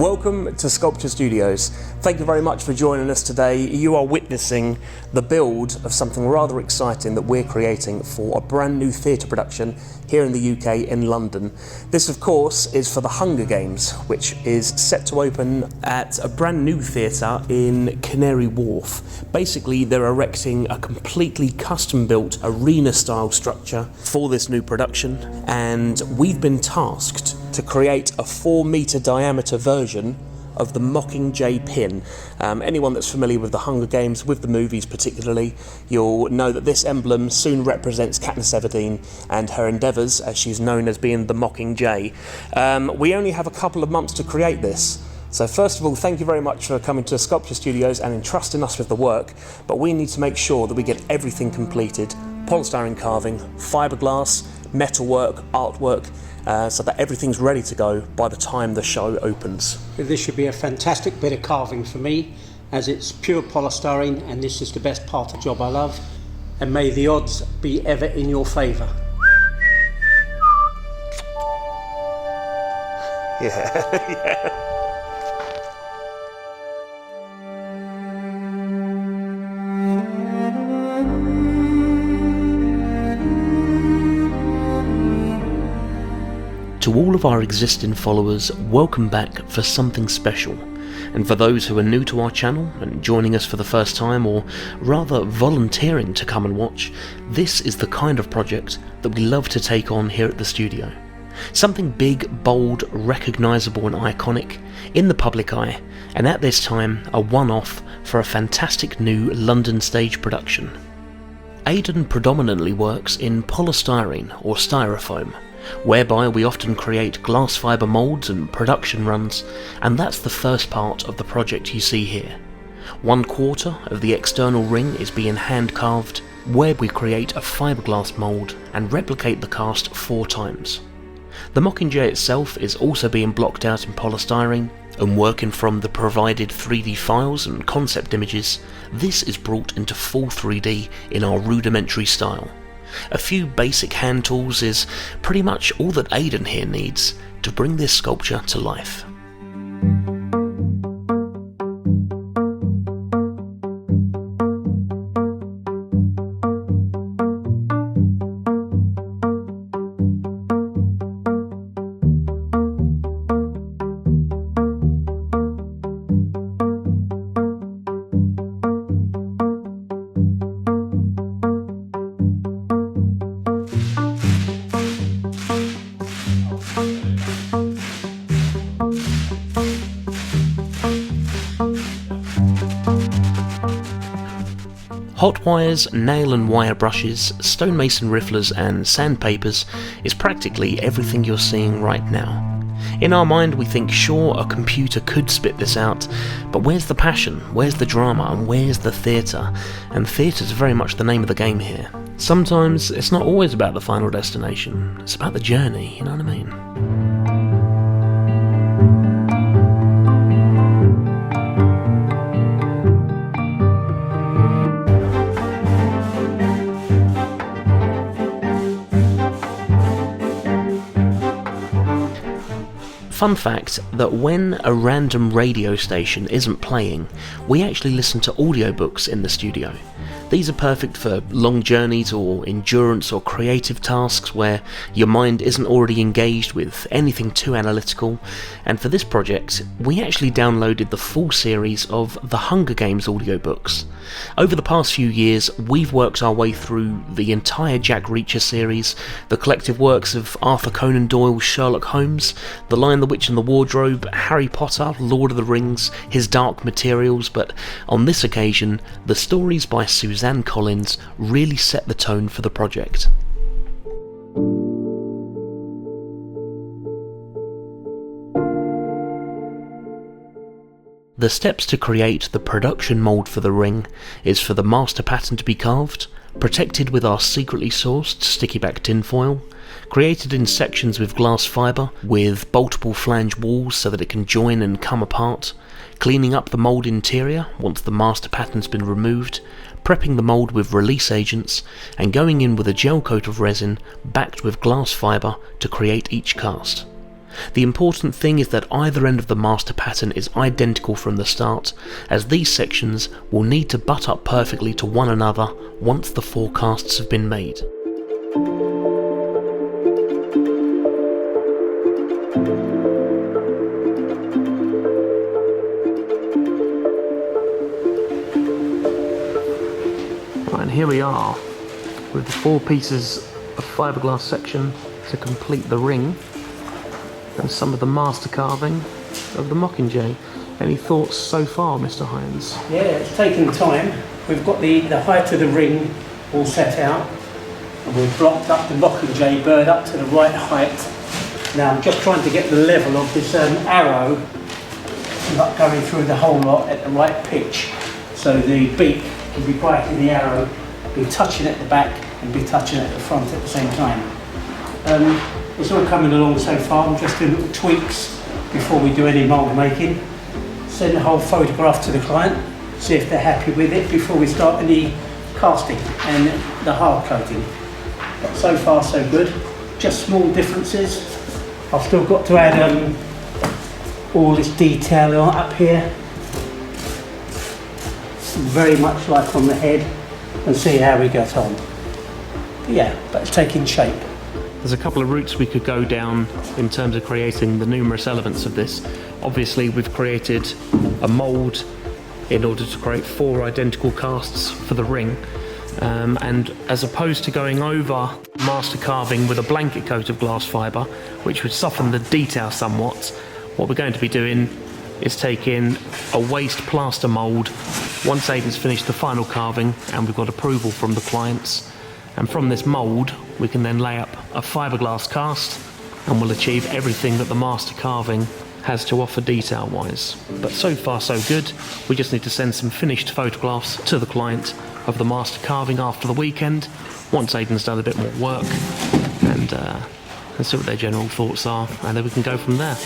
Welcome to Sculpture Studios. Thank you very much for joining us today. You are witnessing the build of something rather exciting that we're creating for a brand new theatre production here in the UK in London. This of course is for the Hunger Games, which is set to open at a brand new theatre in Canary Wharf. Basically they're erecting a completely custom built arena style structure for this new production, and we've been tasked to create a 4-metre diameter version of the Mockingjay pin. Anyone that's familiar with the Hunger Games, with the movies particularly, you'll know that this emblem soon represents Katniss Everdeen and her endeavours, as she's known as being the Mockingjay. We only have a couple of months to create this. So first of all, thank you very much for coming to Sculpture Studios and entrusting us with the work, but we need to make sure that we get everything completed: polystyrene carving, fibreglass, metalwork, artwork, so that everything's ready to go by the time the show opens. This should be a fantastic bit of carving for me, as it's pure polystyrene, and this is the best part of the job I love. And may the odds be ever in your favour. Yeah. To all of our existing followers, welcome back for something special. And for those who are new to our channel and joining us for the first time, or rather volunteering to come and watch, this is the kind of project that we love to take on here at the studio. Something big, bold, recognisable and iconic, in the public eye, and at this time a one-off for a fantastic new London stage production. Aden predominantly works in polystyrene or styrofoam, whereby we often create glass fibre moulds and production runs, and that's the first part of the project you see here. 1/4 of the external ring is being hand carved, where we create a fibreglass mould and replicate the cast 4 times. The Mockingjay itself is also being blocked out in polystyrene, and working from the provided 3D files and concept images, this is brought into full 3D in our rudimentary style. A few basic hand tools is pretty much all that Aden here needs to bring this sculpture to life. Hot wires, nail and wire brushes, stonemason rifflers and sandpapers is practically everything you're seeing right now. In our mind we think sure, a computer could spit this out, but where's the passion, where's the drama, and where's the theatre? And theatre's very much the name of the game here. Sometimes it's not always about the final destination, it's about the journey, you know what I mean? Fun fact that when a random radio station isn't playing, we actually listen to audiobooks in the studio. These are perfect for long journeys or endurance or creative tasks where your mind isn't already engaged with anything too analytical, and for this project we actually downloaded the full series of the Hunger Games audiobooks. Over the past few years we've worked our way through the entire Jack Reacher series, the collective works of Arthur Conan Doyle's Sherlock Holmes, The Lion, the Witch and the Wardrobe, Harry Potter, Lord of the Rings, His Dark Materials, but on this occasion the stories by Suzanne Collins really set the tone for the project. The steps to create the production mould for the ring is for the master pattern to be carved, protected with our secretly sourced sticky back tinfoil, created in sections with glass fibre with boltable flange walls so that it can join and come apart, cleaning up the mould interior once the master pattern's been removed, prepping the mould with release agents, and going in with a gel coat of resin backed with glass fibre to create each cast. The important thing is that either end of the master pattern is identical from the start, as these sections will need to butt up perfectly to one another once the forecasts have been made. Right, and here we are with the 4 pieces of fiberglass section to complete the ring, and some of the master carving of the Mockingjay. Any thoughts so far, Mr. Hynes? Yeah, it's taken time. We've got the height of the ring all set out, and we've blocked up the Mockingjay bird up to the right height. Now I'm just trying to get the level of this arrow not going through the whole lot at the right pitch, so the beak can be biting the arrow, be touching at the back and be touching at the front at the same time. It's all coming along so far. I'm just doing little tweaks before we do any mould making. Send the whole photograph to the client, see if they're happy with it before we start any casting and the hard coating. But so far so good. Just small differences. I've still got to add all this detail up here, very much like on the head, and see how we get on. But yeah, but it's taking shape. There's a couple of routes we could go down in terms of creating the numerous elements of this. Obviously, we've created a mould in order to create 4 identical casts for the ring. And as opposed to going over master carving with a blanket coat of glass fibre, which would soften the detail somewhat, what we're going to be doing is taking a waste plaster mould once Aden's finished the final carving and we've got approval from the clients. And from this mould, we can then lay up a fiberglass cast and we'll achieve everything that the master carving has to offer detail-wise. But so far so good. We just need to send some finished photographs to the client of the master carving after the weekend, once Aden's done a bit more work, and see what their general thoughts are, and then we can go from there.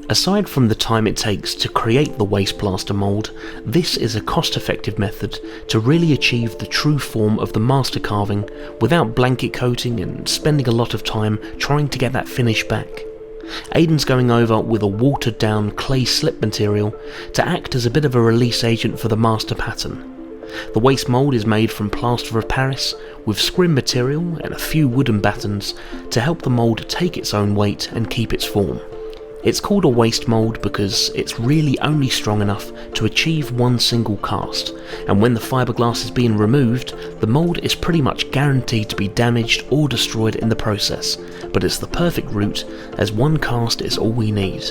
Aside from the time it takes to create the waste plaster mould, this is a cost-effective method to really achieve the true form of the master carving without blanket coating and spending a lot of time trying to get that finish back. Aden's going over with a watered down clay slip material to act as a bit of a release agent for the master pattern. The waste mould is made from plaster of Paris with scrim material and a few wooden battens to help the mould take its own weight and keep its form. It's called a waste mould because it's really only strong enough to achieve one single cast, and when the fiberglass is being removed, the mould is pretty much guaranteed to be damaged or destroyed in the process, but it's the perfect route as one cast is all we need.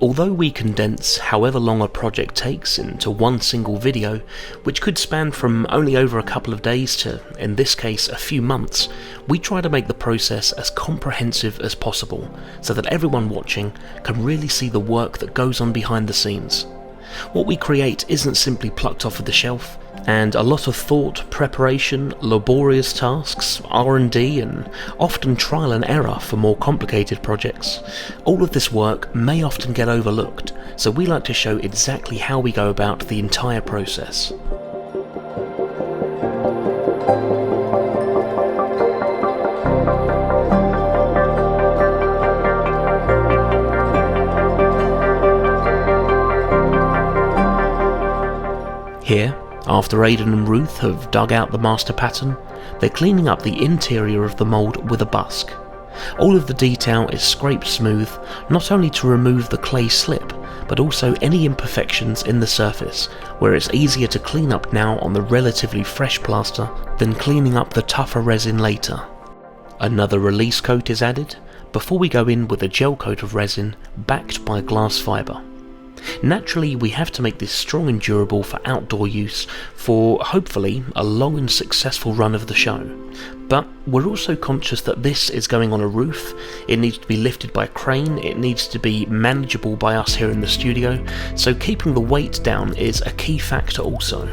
Although we condense however long a project takes into one single video, which could span from only over a couple of days to, in this case, a few months, we try to make the process as comprehensive as possible, so that everyone watching can really see the work that goes on behind the scenes. What we create isn't simply plucked off of the shelf, and a lot of thought, preparation, laborious tasks, R&D, and often trial and error for more complicated projects. All of this work may often get overlooked, so we like to show exactly how we go about the entire process. Here, after Aden and Ruth have dug out the master pattern, they're cleaning up the interior of the mould with a busk. All of the detail is scraped smooth, not only to remove the clay slip, but also any imperfections in the surface, where it's easier to clean up now on the relatively fresh plaster than cleaning up the tougher resin later. Another release coat is added, before we go in with a gel coat of resin backed by glass fibre. Naturally, we have to make this strong and durable for outdoor use for, hopefully, a long and successful run of the show. But we're also conscious that this is going on a roof, it needs to be lifted by a crane, it needs to be manageable by us here in the studio, so keeping the weight down is a key factor also.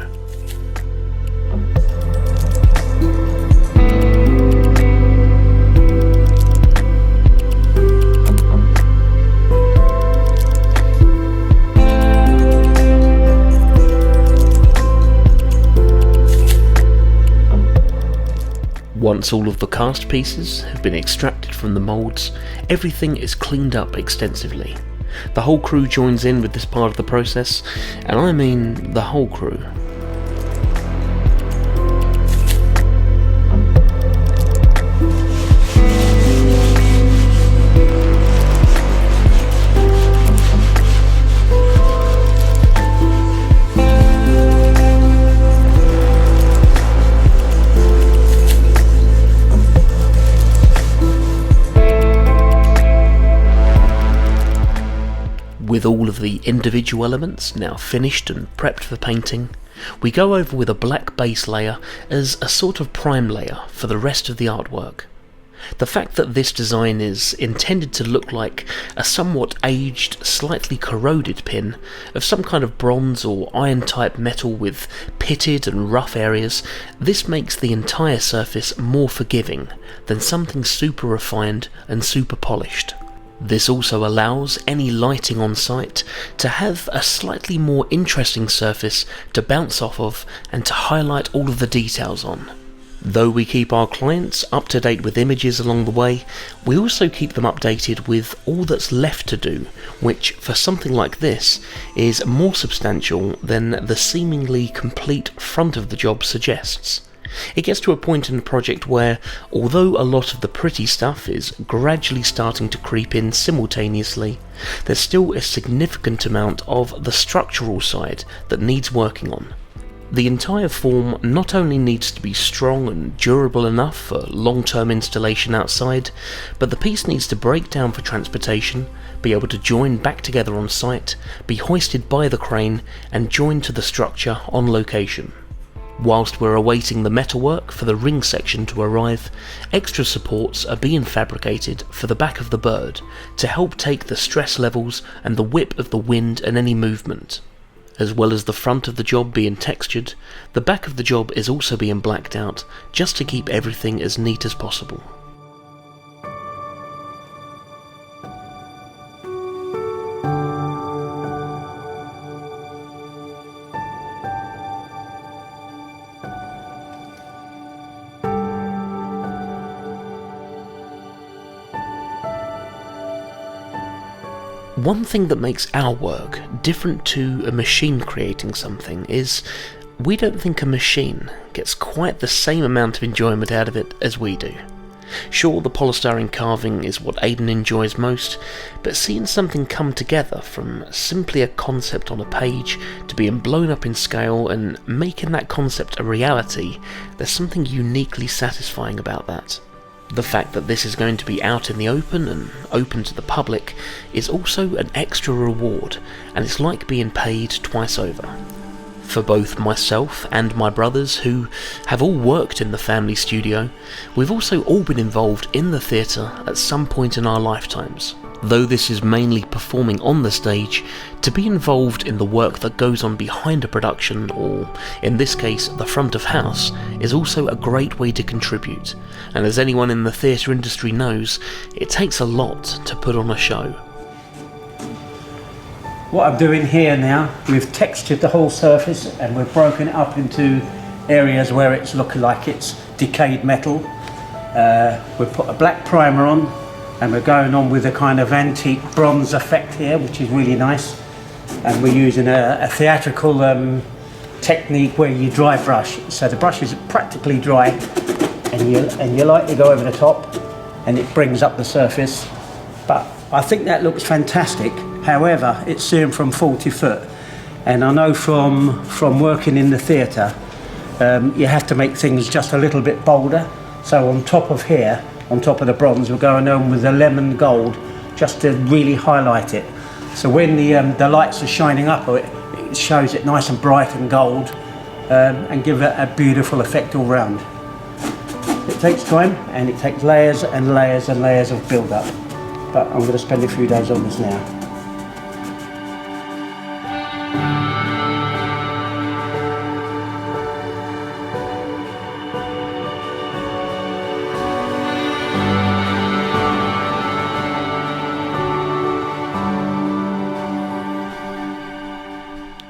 Once all of the cast pieces have been extracted from the moulds, everything is cleaned up extensively. The whole crew joins in with this part of the process, and I mean the whole crew. With all of the individual elements now finished and prepped for painting, we go over with a black base layer as a sort of prime layer for the rest of the artwork. The fact that this design is intended to look like a somewhat aged, slightly corroded pin of some kind of bronze or iron type metal with pitted and rough areas, this makes the entire surface more forgiving than something super refined and super polished. This also allows any lighting on site to have a slightly more interesting surface to bounce off of and to highlight all of the details on. Though we keep our clients up to date with images along the way, we also keep them updated with all that's left to do, which for something like this is more substantial than the seemingly complete front of the job suggests. It gets to a point in the project where, although a lot of the pretty stuff is gradually starting to creep in simultaneously, there's still a significant amount of the structural side that needs working on. The entire form not only needs to be strong and durable enough for long-term installation outside, but the piece needs to break down for transportation, be able to join back together on site, be hoisted by the crane, and joined to the structure on location. Whilst we're awaiting the metalwork for the ring section to arrive, extra supports are being fabricated for the back of the bird to help take the stress levels and the whip of the wind and any movement. As well as the front of the job being textured, the back of the job is also being blacked out just to keep everything as neat as possible. One thing that makes our work different to a machine creating something is we don't think a machine gets quite the same amount of enjoyment out of it as we do. Sure, the polystyrene carving is what Aden enjoys most, but seeing something come together from simply a concept on a page to being blown up in scale and making that concept a reality, there's something uniquely satisfying about that. The fact that this is going to be out in the open and open to the public is also an extra reward, and it's like being paid twice over. For both myself and my brothers, who have all worked in the family studio, we've also all been involved in the theatre at some point in our lifetimes. Though this is mainly performing on the stage, to be involved in the work that goes on behind a production, or in this case the front of house, is also a great way to contribute, and as anyone in the theatre industry knows, it takes a lot to put on a show. What I'm doing here now, we've textured the whole surface and we've broken it up into areas where it's looking like it's decayed metal. We've put a black primer on, and we're going on with a kind of antique bronze effect here, which is really nice. And we're using a theatrical technique where you dry brush. So the brush is practically dry, and you lightly go over the top, and it brings up the surface. But I think that looks fantastic. However, it's sewn from 40 foot, and I know from working in the theatre, you have to make things just a little bit bolder. So on top of here, on top of the bronze, we're going on with the lemon gold, just to really highlight it. So when the lights are shining up, it shows it nice and bright and gold, and give it a beautiful effect all round. It takes time, and it takes layers and layers and layers of build-up. But I'm going to spend a few days on this now.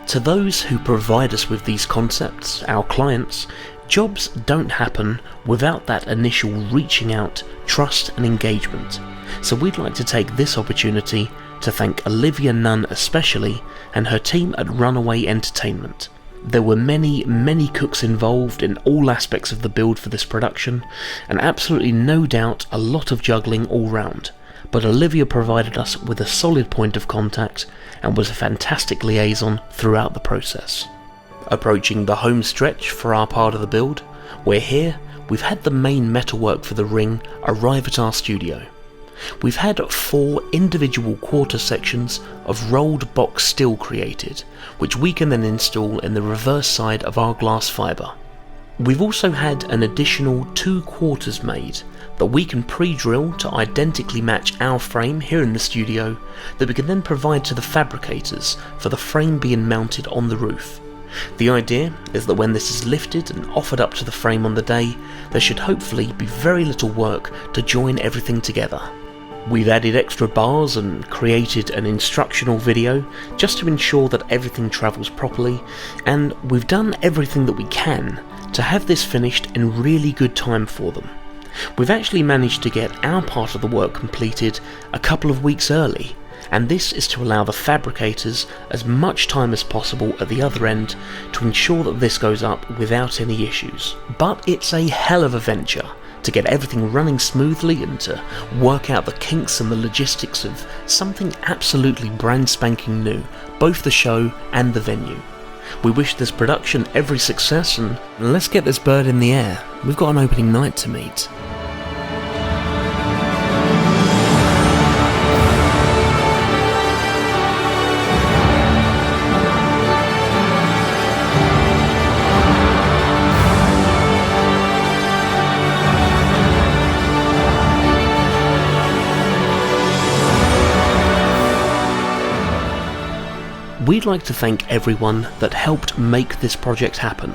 To those who provide us with these concepts, our clients, jobs don't happen without that initial reaching out, trust and engagement. So we'd like to take this opportunity to thank Olivia Nunn especially, and her team at Runaway Entertainment. There were many cooks involved in all aspects of the build for this production, and absolutely no doubt a lot of juggling all round. But Olivia provided us with a solid point of contact and was a fantastic liaison throughout the process. Approaching the home stretch for our part of the build, we're here, we've had the main metalwork for the ring arrive at our studio. We've had 4 individual quarter sections of rolled box steel created, which we can then install in the reverse side of our glass fibre. We've also had an additional 2 quarters made that we can pre-drill to identically match our frame here in the studio, that we can then provide to the fabricators for the frame being mounted on the roof. The idea is that when this is lifted and offered up to the frame on the day, there should hopefully be very little work to join everything together. We've added extra bars and created an instructional video just to ensure that everything travels properly, and we've done everything that we can to have this finished in really good time for them. We've actually managed to get our part of the work completed a couple of weeks early, and this is to allow the fabricators as much time as possible at the other end to ensure that this goes up without any issues. But it's a hell of a venture to get everything running smoothly and to work out the kinks and the logistics of something absolutely brand spanking new, both the show and the venue. We wish this production every success, and let's get this bird in the air. We've got an opening night to meet. We'd like to thank everyone that helped make this project happen.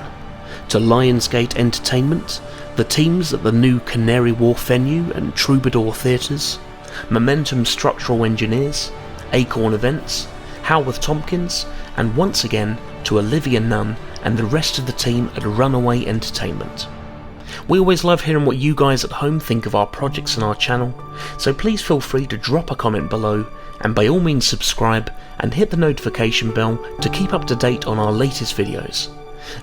To Lionsgate Entertainment, the teams at the new Canary Wharf venue and Troubadour Theatres, Momentum Structural Engineers, Acorn Events, Howarth Thompkins, and once again to Olivia Nunn and the rest of the team at Runaway Entertainment. We always love hearing what you guys at home think of our projects and our channel, so please feel free to drop a comment below, and by all means subscribe and hit the notification bell to keep up to date on our latest videos.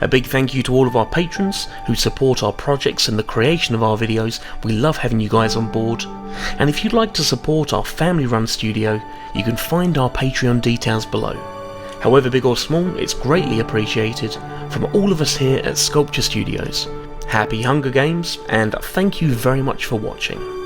A big thank you to all of our patrons who support our projects and the creation of our videos. We love having you guys on board. And if you'd like to support our family run studio, you can find our Patreon details below. However big or small, it's greatly appreciated from all of us here at Sculpture Studios. Happy Hunger Games, and thank you very much for watching.